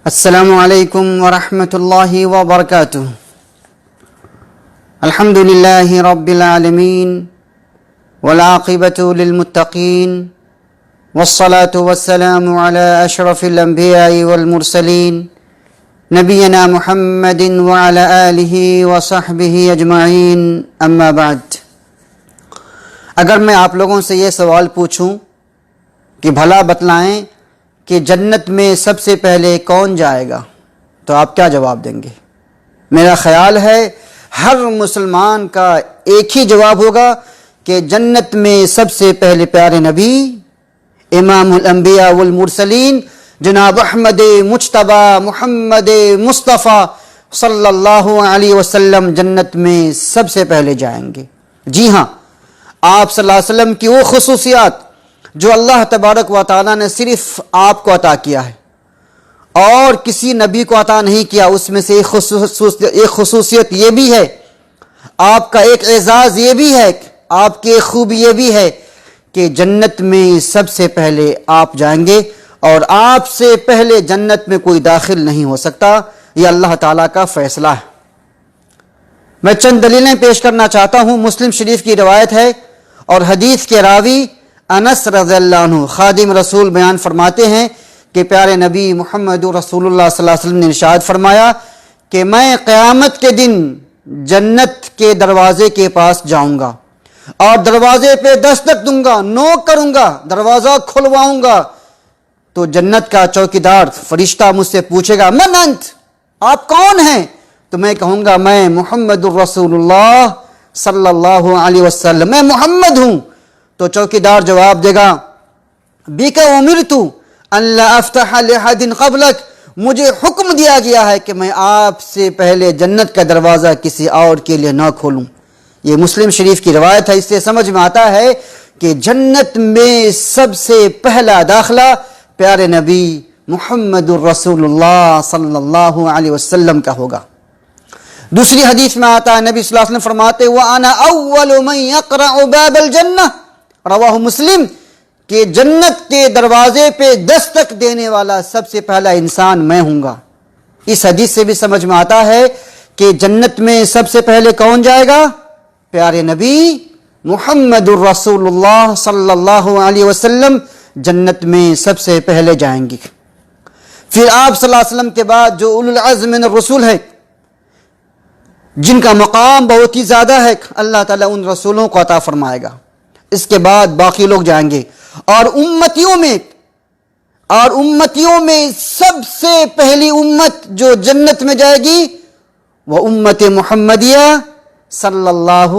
السلام علیکم ورحمۃ اللہ وبرکاتہ۔ الحمد للہ رب العالمین والعاقبۃ للمتقین والصلاة والسلام علی اشرف الانبیاء والمرسلین نبینا محمد وعلی آلہ وصحبہ اجمعین، اما بعد۔ اگر میں آپ لوگوں سے یہ سوال پوچھوں کہ بھلا بتلائیں کہ جنت میں سب سے پہلے کون جائے گا، تو آپ کیا جواب دیں گے؟ میرا خیال ہے ہر مسلمان کا ایک ہی جواب ہوگا کہ جنت میں سب سے پہلے پیارے نبی امام الانبیاء والمرسلین جناب احمد مجتبی محمد مصطفیٰ صلی اللہ علیہ وسلم جنت میں سب سے پہلے جائیں گے۔ جی ہاں، آپ صلی اللہ علیہ وسلم کی وہ خصوصیات جو اللہ تبارک و تعالیٰ نے صرف آپ کو عطا کیا ہے اور کسی نبی کو عطا نہیں کیا، اس میں سے ایک خصوصیت یہ بھی ہے، آپ کا ایک اعزاز یہ بھی ہے، آپ کی ایک خوبی یہ بھی ہے کہ جنت میں سب سے پہلے آپ جائیں گے اور آپ سے پہلے جنت میں کوئی داخل نہیں ہو سکتا۔ یہ اللہ تعالیٰ کا فیصلہ ہے۔ میں چند دلیلیں پیش کرنا چاہتا ہوں۔ مسلم شریف کی روایت ہے اور حدیث کے راوی انس رضی اللہ عنہ خادم رسول بیان فرماتے ہیں کہ پیارے نبی محمد رسول اللہ صلی اللہ علیہ وسلم نے ارشاد فرمایا کہ میں قیامت کے دن جنت کے دروازے کے پاس جاؤں گا اور دروازے پہ دستک دوں گا، نوک کروں گا، دروازہ کھلواؤں گا، تو جنت کا چوکیدار فرشتہ مجھ سے پوچھے گا من انت، آپ کون ہیں؟ تو میں کہوں گا میں محمد الرسول اللہ صلی اللہ علیہ وسلم، میں محمد ہوں۔ تو چوکیدار جواب دے گا بِکَ أُمِرْتُ أَن لَا أَفْتَحَ لِأَحَدٍ قَبْلَكَ، مجھے حکم دیا گیا ہے کہ میں آپ سے پہلے جنت کا دروازہ کسی اور کے لیے نہ کھولوں۔ یہ مسلم شریف کی روایت ہے۔ اس سے سمجھ میں آتا ہے کہ جنت میں سب سے پہلا داخلہ پیارے نبی محمد الرسول اللہ صلی اللہ علیہ وسلم کا ہوگا۔ دوسری حدیث میں آتا ہے، نبی صلی اللہ علیہ وسلم فرماتے وَأَنَا أَوَّلُ مَنْ يَقْرَعُ بَابَ الْجَنَّةِ، رواہ مسلم، کہ جنت کے دروازے پہ دستک دینے والا سب سے پہلا انسان میں ہوں گا۔ اس حدیث سے بھی سمجھ میں آتا ہے کہ جنت میں سب سے پہلے کون جائے گا؟ پیارے نبی محمد الرسول اللہ صلی اللہ علیہ وسلم جنت میں سب سے پہلے جائیں گے۔ پھر آپ صلی اللہ علیہ وسلم کے بعد جو اولو العزم من الرسول ہے، جن کا مقام بہت ہی زیادہ ہے، اللہ تعالیٰ ان رسولوں کو عطا فرمائے گا۔ اس کے بعد باقی لوگ جائیں گے اور امتیوں میں سب سے پہلی امت جو جنت میں جائے گی وہ امت محمدیہ صلی اللہ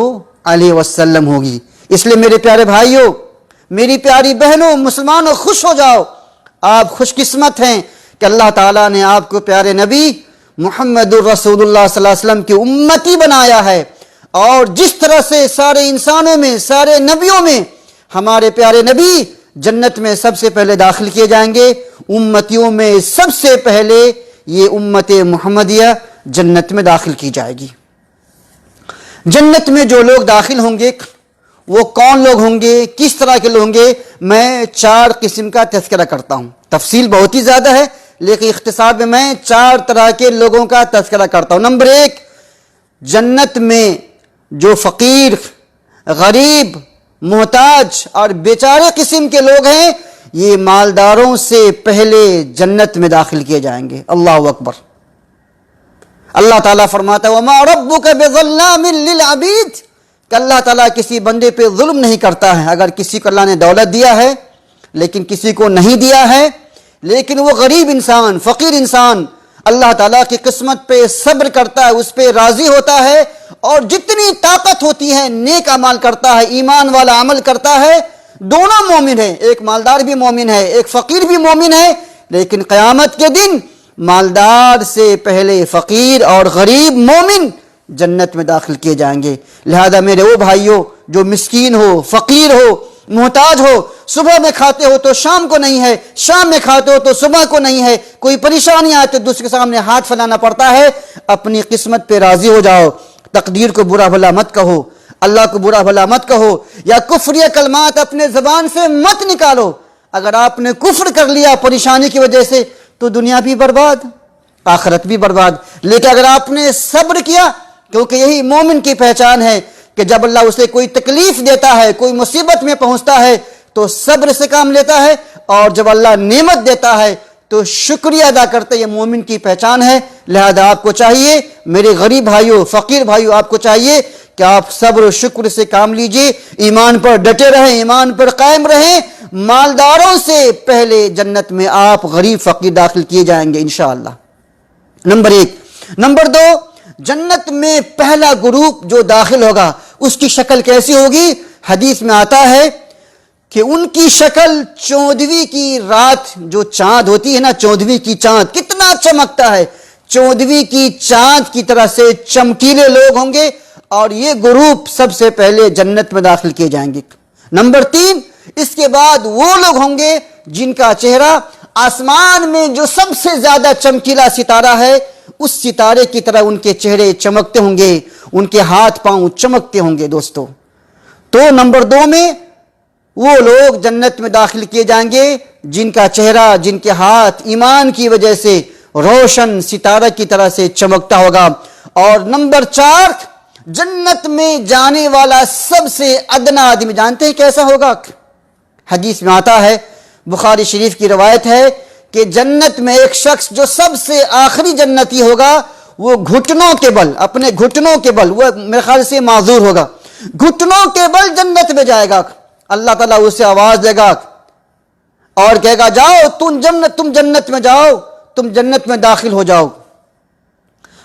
علیہ وسلم ہوگی۔ اس لیے میرے پیارے بھائیوں، میری پیاری بہنوں، مسلمانوں، خوش ہو جاؤ، آپ خوش قسمت ہیں کہ اللہ تعالیٰ نے آپ کو پیارے نبی محمد الرسول اللہ صلی اللہ علیہ وسلم کی امتی بنایا ہے۔ اور جس طرح سے سارے انسانوں میں، سارے نبیوں میں ہمارے پیارے نبی جنت میں سب سے پہلے داخل کیے جائیں گے، امتیوں میں سب سے پہلے یہ امت محمدیہ جنت میں داخل کی جائے گی۔ جنت میں جو لوگ داخل ہوں گے وہ کون لوگ ہوں گے، کس طرح کے لوگ ہوں گے؟ میں 4 قسم کا تذکرہ کرتا ہوں۔ تفصیل بہت ہی زیادہ ہے لیکن اختصار میں 4 طرح کے لوگوں کا تذکرہ کرتا ہوں۔ نمبر 1، جنت میں جو فقیر، غریب، محتاج اور بیچارے قسم کے لوگ ہیں، یہ مالداروں سے پہلے جنت میں داخل کیے جائیں گے۔ اللہ اکبر۔ اللہ تعالیٰ فرماتا ہے وَمَا رَبُّكَ بِظَلَّامٍ لِّلْعَبِيدِ، کہ اللہ تعالیٰ کسی بندے پہ ظلم نہیں کرتا ہے۔ اگر کسی کو اللہ نے دولت دیا ہے لیکن کسی کو نہیں دیا ہے، لیکن وہ غریب انسان، فقیر انسان اللہ تعالیٰ کی قسمت پہ صبر کرتا ہے، اس پہ راضی ہوتا ہے اور جتنی طاقت ہوتی ہے نیک عمل کرتا ہے، ایمان والا عمل کرتا ہے۔ دونوں مومن ہیں، ایک مالدار بھی مومن ہے، ایک فقیر بھی مومن ہے، لیکن قیامت کے دن مالدار سے پہلے فقیر اور غریب مومن جنت میں داخل کیے جائیں گے۔ لہذا میرے وہ بھائیوں جو مسکین ہو، فقیر ہو، محتاج ہو، صبح میں کھاتے ہو تو شام کو نہیں ہے، شام میں کھاتے ہو تو صبح کو نہیں ہے، کوئی پریشانی آتی تو دوسرے کے سامنے ہاتھ پھیلانا پڑتا ہے، اپنی قسمت پہ راضی ہو جاؤ، تقدیر کو برا بھلا مت کہو، اللہ کو برا بھلا مت کہو، یا کفری کلمات اپنے زبان سے مت نکالو۔ اگر آپ نے کفر کر لیا پریشانی کی وجہ سے تو دنیا بھی برباد آخرت بھی برباد. لیکن اگر آپ نے صبر کیا, کیونکہ یہی مومن کی پہچان ہے کہ جب اللہ اسے کوئی تکلیف دیتا ہے, کوئی مصیبت میں پہنچتا ہے تو صبر سے کام لیتا ہے, اور جب اللہ نعمت دیتا ہے تو شکریہ ادا کرتے. یہ مومن کی پہچان ہے. لہذا آپ کو چاہیے میرے غریب بھائیوں, فقیر بھائیوں, آپ کو چاہیے کہ آپ صبر و شکر سے کام لیجئے, ایمان پر ڈٹے رہیں, ایمان پر قائم رہیں. مالداروں سے پہلے جنت میں آپ غریب فقیر داخل کیے جائیں گے انشاءاللہ. نمبر 1. نمبر 2, جنت میں پہلا گروپ جو داخل ہوگا اس کی شکل کیسی ہوگی؟ حدیث میں آتا ہے کہ ان کی شکل 14ویں کی رات جو چاند ہوتی ہے نا, 14ویں کی چاند کتنا چمکتا ہے, 14ویں کی چاند کی طرح سے چمکیلے لوگ ہوں گے, اور یہ گروپ سب سے پہلے جنت میں داخل کیے جائیں گے. نمبر 3, اس کے بعد وہ لوگ ہوں گے جن کا چہرہ آسمان میں جو سب سے زیادہ چمکیلا ستارہ ہے اس ستارے کی طرح ان کے چہرے چمکتے ہوں گے, ان کے ہاتھ پاؤں چمکتے ہوں گے. دوستو, تو نمبر 2 میں وہ لوگ جنت میں داخل کیے جائیں گے جن کا چہرہ, جن کے ہاتھ ایمان کی وجہ سے روشن ستارہ کی طرح سے چمکتا ہوگا. اور نمبر 4, جنت میں جانے والا سب سے ادنا آدمی جانتے ہیں کیسا ہوگا؟ حدیث میں آتا ہے, بخاری شریف کی روایت ہے کہ جنت میں ایک شخص جو سب سے آخری جنتی ہوگا وہ گھٹنوں کے بل, اپنے گھٹنوں کے بل, وہ میرے خیال سے معذور ہوگا, گھٹنوں کے بل جنت میں جائے گا. اللہ تعالیٰ اسے آواز دے گا اور کہے گا جاؤ تم جنت میں جاؤ, تم جنت میں داخل ہو جاؤ.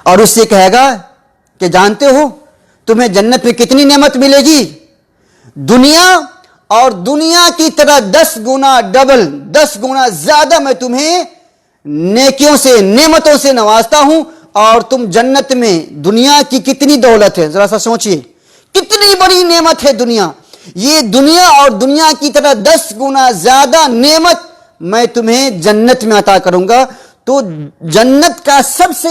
اور اس سے کہے گا کہ جانتے ہو تمہیں جنت میں کتنی نعمت ملے گی؟ دنیا اور دنیا کی طرح 10 گنا ڈبل, 10 گنا زیادہ میں تمہیں نیکیوں سے, نعمتوں سے نوازتا ہوں. اور تم جنت میں, دنیا کی کتنی دولت ہے, ذرا سا سوچئے, کتنی بڑی نعمت ہے دنیا. یہ دنیا اور دنیا کی طرح 10 گنا زیادہ نعمت میں تمہیں جنت میں عطا کروں گا. تو جنت کا سب سے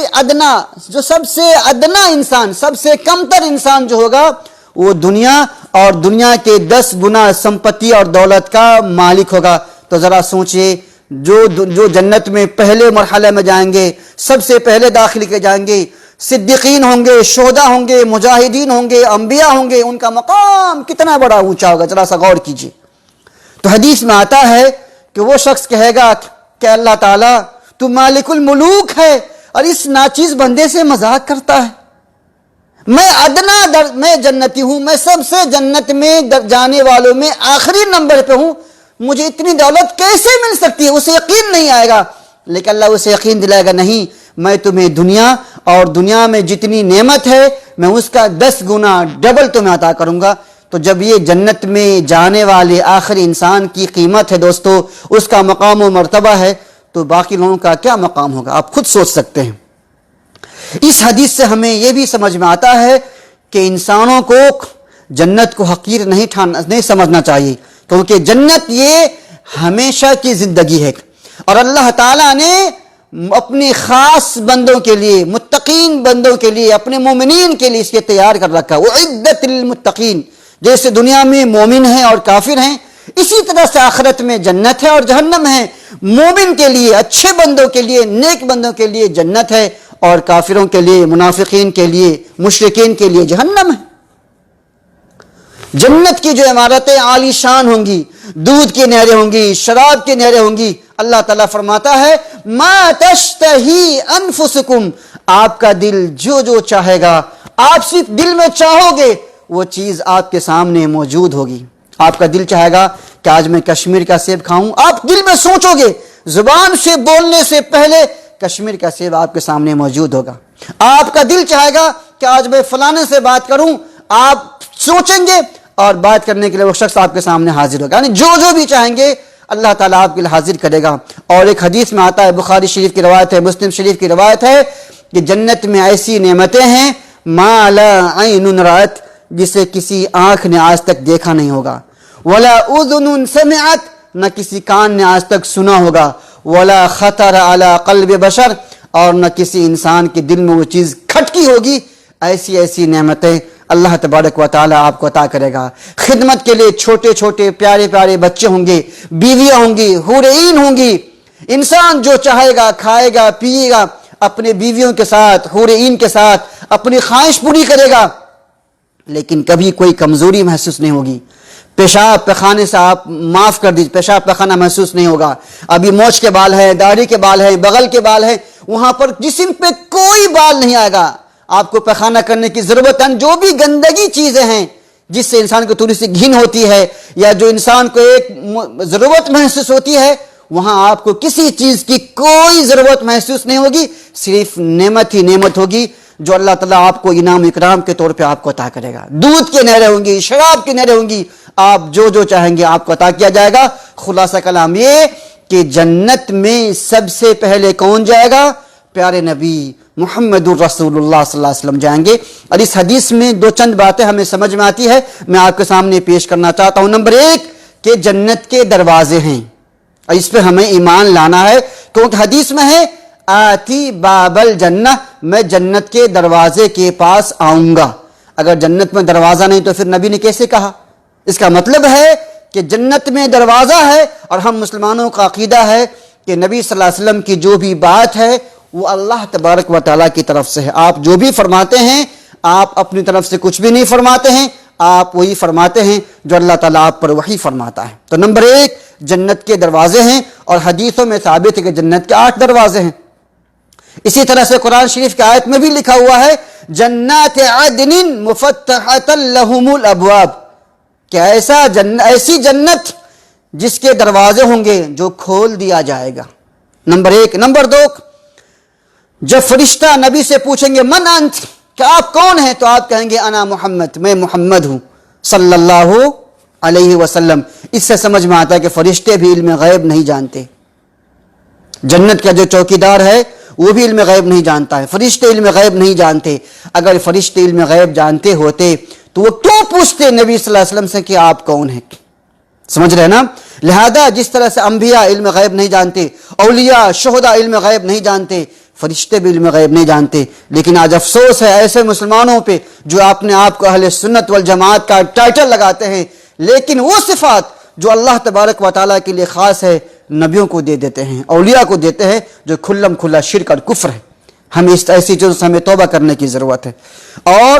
ادنا انسان, سب سے کمتر انسان جو ہوگا وہ دنیا اور دنیا کے 10 گنا سمپتی اور دولت کا مالک ہوگا. تو ذرا سوچئے, جو جنت میں پہلے مرحلے میں جائیں گے, سب سے پہلے داخل کے جائیں گے, صدیقین ہوں گے, شہداء ہوں گے, مجاہدین ہوں گے, انبیاء ہوں گے, ان کا مقام کتنا بڑا اونچا ہوگا, ذرا سا غور کیجئے. تو حدیث میں آتا ہے کہ وہ شخص کہے گا کہ اللہ تعالیٰ تو مالک الملوک ہے اور اس ناچیز بندے سے مذاق کرتا ہے. میں جنتی ہوں, میں سب سے جنت میں جانے والوں میں آخری نمبر پہ ہوں, مجھے اتنی دولت کیسے مل سکتی ہے؟ اسے یقین نہیں آئے گا. لیکن اللہ اسے یقین دلائے گا, نہیں, میں تمہیں دنیا اور دنیا میں جتنی نعمت ہے میں اس کا 10 گنا ڈبل تمہیں عطا کروں گا. تو جب یہ جنت میں جانے والے آخری انسان کی قیمت ہے دوستو, اس کا مقام و مرتبہ ہے, تو باقی لوگوں کا کیا مقام ہوگا آپ خود سوچ سکتے ہیں. اس حدیث سے ہمیں یہ بھی سمجھ میں آتا ہے کہ انسانوں کو جنت کو حقیر نہیں سمجھنا چاہیے, کیونکہ جنت یہ ہمیشہ کی زندگی ہے, اور اللہ تعالیٰ نے اپنے خاص بندوں کے لیے, متقین بندوں کے لیے, اپنے مومنین کے لیے اس کے تیار کر رکھا. وَعِدَّتِ لِلْمُتَّقِينَ, جیسے دنیا میں مومن ہیں اور کافر ہیں, اسی طرح سے آخرت میں جنت ہے اور جہنم ہے. مومن کے لیے, اچھے بندوں کے لیے, نیک بندوں کے لیے جنت ہے, اور کافروں کے لیے, منافقین کے لیے, مشرکین کے لیے جہنم ہے. جنت کی جو عمارتیں عالی شان ہوں گی, دودھ کی نہریں ہوں گی, شراب کی نہریں ہوں گی. اللہ تعالیٰ فرماتا ہے ما تشتہی انفسکم, آپ کا دل جو چاہے گا, آپ صرف دل میں چاہو گے وہ چیز آپ کے سامنے موجود ہوگی. آپ کا دل چاہے گا کہ آج میں کشمیر کا سیب کھاؤں, آپ دل میں سوچو گے, زبان سے بولنے سے پہلے کشمیر کا سیب آپ کے سامنے موجود ہوگا. آپ کا دل چاہے گا کہ آج میں فلانے سے بات کروں, آپ سوچیں گے اور بات کرنے کے لیے وہ شخص آپ کے سامنے حاضر ہوگا. یعنی جو بھی چاہیں گے اللہ تعالیٰ آپ کے لیے حاضر کرے گا. اور ایک حدیث میں آتا ہے, بخاری شریف کی روایت ہے, مسلم شریف کی روایت ہے, کہ جنت میں ایسی نعمتیں ہیں ما لا عین رأت, جسے کسی آنکھ نے آج تک دیکھا نہیں ہوگا, ولا اذن سمعت, نہ کسی کان نے آج تک سنا ہوگا, ولا خطر علی قلب بشر, اور نہ کسی انسان کے دل میں وہ چیز کھٹکی ہوگی. ایسی نعمتیں اللہ تبارک و تعالیٰ آپ کو عطا کرے گا. خدمت کے لیے چھوٹے چھوٹے پیارے پیارے بچے ہوں گے, بیویاں ہوں گی, حور عین ہوں گی, انسان جو چاہے گا کھائے گا پیے گا، اپنے بیویوں کے ساتھ حور عین کے ساتھ اپنی خواہش پوری کرے گا، لیکن کبھی کوئی کمزوری محسوس نہیں ہوگی۔ پیشاب پیخانے سے آپ معاف کر دیجیے، پیشاب پیخانہ محسوس نہیں ہوگا۔ ابھی مونچھ کے بال ہیں، داڑھی کے بال ہیں، بغل کے بال ہیں، وہاں پر جسم پہ کوئی بال نہیں آئے گا۔ آپ کو پیخانہ کرنے کی ضرورت ہے، جو بھی گندگی چیزیں ہیں جس سے انسان کو تھوڑی سی گھن ہوتی ہے یا جو انسان کو ایک ضرورت محسوس ہوتی ہے، وہاں آپ کو کسی چیز کی کوئی ضرورت محسوس نہیں ہوگی، صرف نعمت ہی نعمت ہوگی جو اللہ تعالیٰ آپ کو انعام اکرام کے طور پہ آپ کو عطا کرے گا۔ دودھ کی نہریں ہوں گی، شراب کی نہریں ہوں گی، آپ جو چاہیں گے آپ کو عطا کیا جائے گا۔ خلاصہ کلام یہ کہ جنت میں سب سے پہلے کون جائے گا؟ پیارے نبی محمد الرسول اللہ صلی اللہ علیہ وسلم جائیں گے۔ اور اس حدیث میں دو چند باتیں ہمیں سمجھ میں آتی ہے، میں آپ کے سامنے پیش کرنا چاہتا ہوں۔ نمبر ایک کہ جنت کے دروازے ہیں، اور اس پہ ہمیں ایمان لانا ہے، کیونکہ حدیث میں ہے آتی باب الجنہ، میں جنت کے دروازے کے پاس آؤں گا۔ اگر جنت میں دروازہ نہیں تو پھر نبی نے کیسے کہا؟ اس کا مطلب ہے کہ جنت میں دروازہ ہے، اور ہم مسلمانوں کا عقیدہ ہے کہ نبی صلی اللہ علیہ وسلم کی جو بھی بات ہے وہ اللہ تبارک و تعالیٰ کی طرف سے ہے۔ آپ جو بھی فرماتے ہیں آپ اپنی طرف سے کچھ بھی نہیں فرماتے ہیں، آپ وہی فرماتے ہیں جو اللہ تعالیٰ آپ پر وحی فرماتا ہے۔ تو نمبر ایک جنت کے دروازے ہیں، اور حدیثوں میں ثابت ہے کہ جنت کے 8 دروازے ہیں۔ اسی طرح سے قرآن شریف کی آیت میں بھی لکھا ہوا ہے جنات عدن مفتحۃ لہم الابواب، کہ ایسی جنت جس کے دروازے ہوں گے جو کھول دیا جائے گا۔ نمبر ایک۔ نمبر دو، جب فرشتہ نبی سے پوچھیں گے من انت، کہ آپ کون ہیں، تو آپ کہیں گے انا محمد، میں محمد ہوں صلی اللہ علیہ وسلم۔ اس سے سمجھ میں آتا ہے کہ فرشتے بھی علم غیب نہیں جانتے۔ جنت کا جو چوکیدار ہے وہ بھی علم غیب نہیں جانتا ہے، فرشتے علم غیب نہیں جانتے۔ اگر فرشتے علم غیب جانتے ہوتے تو وہ کیوں پوچھتے نبی صلی اللہ علیہ وسلم سے کہ آپ کون ہیں؟ سمجھ رہے نا؟ لہذا جس طرح سے انبیاء علم غیب نہیں جانتے، اولیاء شہداء علم غیب نہیں جانتے، فرشتے بھی علم غیب نہیں جانتے۔ لیکن آج افسوس ہے ایسے مسلمانوں پہ جو اپنے آپ کو اہل سنت والجماعت کا ٹائٹل لگاتے ہیں، لیکن وہ صفات جو اللہ تبارک و تعالیٰ کے لیے خاص ہے نبیوں کو دے دیتے ہیں، اولیاء کو دیتے ہیں، جو کھلم کھلا شرک اور کفر ہے۔ ہمیں ایسی چیزوں سے ہمیں توبہ کرنے کی ضرورت ہے۔ اور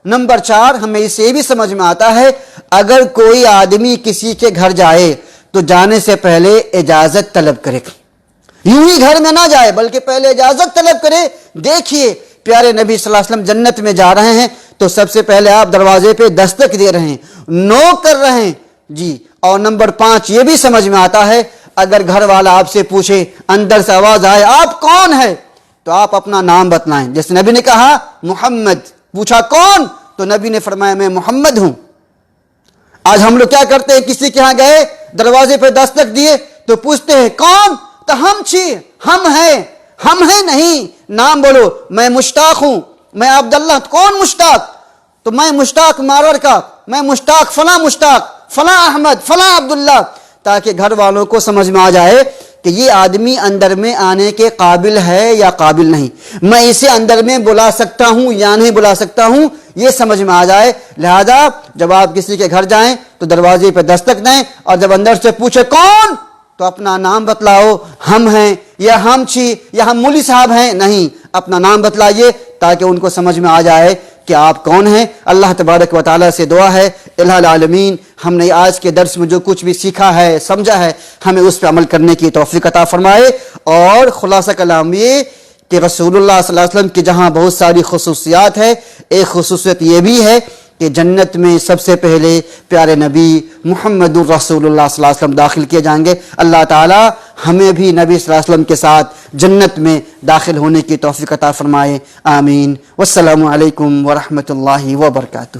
نمبر 4، ہمیں اس سے یہ بھی سمجھ میں آتا ہے اگر کوئی آدمی کسی کے گھر جائے تو جانے سے پہلے اجازت طلب کرے، یوں ہی گھر میں نہ جائے بلکہ پہلے اجازت طلب کرے۔ دیکھیے پیارے نبی صلی اللہ علیہ وسلم جنت میں جا رہے ہیں تو سب سے پہلے آپ دروازے پہ دستک دے رہے ہیں، نوک کر رہے ہیں جی۔ اور نمبر 5 یہ بھی سمجھ میں آتا ہے اگر گھر والا آپ سے پوچھے، اندر سے آواز آئے آپ کون ہے، تو آپ اپنا نام بتلائیں۔ جیسے نبی نے کہا محمد، پوچھا کون، تو نبی نے فرمایا میں محمد ہوں۔ آج ہم لوگ کیا کرتے ہیں، کسی کے ہاں گئے دروازے پہ دستک دیے تو پوچھتے ہیں کون، تو ہم ہیں نہیں، نام بولو، میں مشتاق ہوں، میں عبداللہ، کون مشتاق، تو میں مشتاق مارور کا، میں مشتاق فلاں احمد فلاں عبداللہ، تاکہ گھر والوں کو سمجھ میں آ جائے کہ یہ آدمی اندر میں آنے کے قابل ہے یا قابل نہیں، میں اسے اندر میں بلا سکتا ہوں یا نہیں بلا سکتا ہوں، یہ سمجھ میں آ جائے۔ لہذا جب آپ کسی کے گھر جائیں تو دروازے پہ دستک دیں، اور جب اندر سے پوچھے کون تو اپنا نام بتلاؤ، ہم ہیں یا ہم چھی یا ہم مولی صاحب ہیں، نہیں، اپنا نام بتلائیے تاکہ ان کو سمجھ میں آ جائے کہ آپ کون ہیں۔ اللہ تبارک و تعالیٰ سے دعا ہے الہ العالمین ہم نے آج کے درس میں جو کچھ بھی سیکھا ہے سمجھا ہے ہمیں اس پہ عمل کرنے کی توفیق عطا فرمائے۔ اور خلاصہ کلام یہ کہ رسول اللہ صلی اللہ علیہ وسلم کی جہاں بہت ساری خصوصیات ہے، ایک خصوصیت یہ بھی ہے کہ جنت میں سب سے پہلے پیارے نبی محمد الرسول اللہ صلی اللہ علیہ وسلم داخل کیے جائیں گے۔ اللہ تعالی ہمیں بھی نبی صلی اللہ علیہ وسلم کے ساتھ جنت میں داخل ہونے کی توفیق عطا فرمائے، آمین۔ والسلام علیکم ورحمۃ اللہ وبرکاتہ۔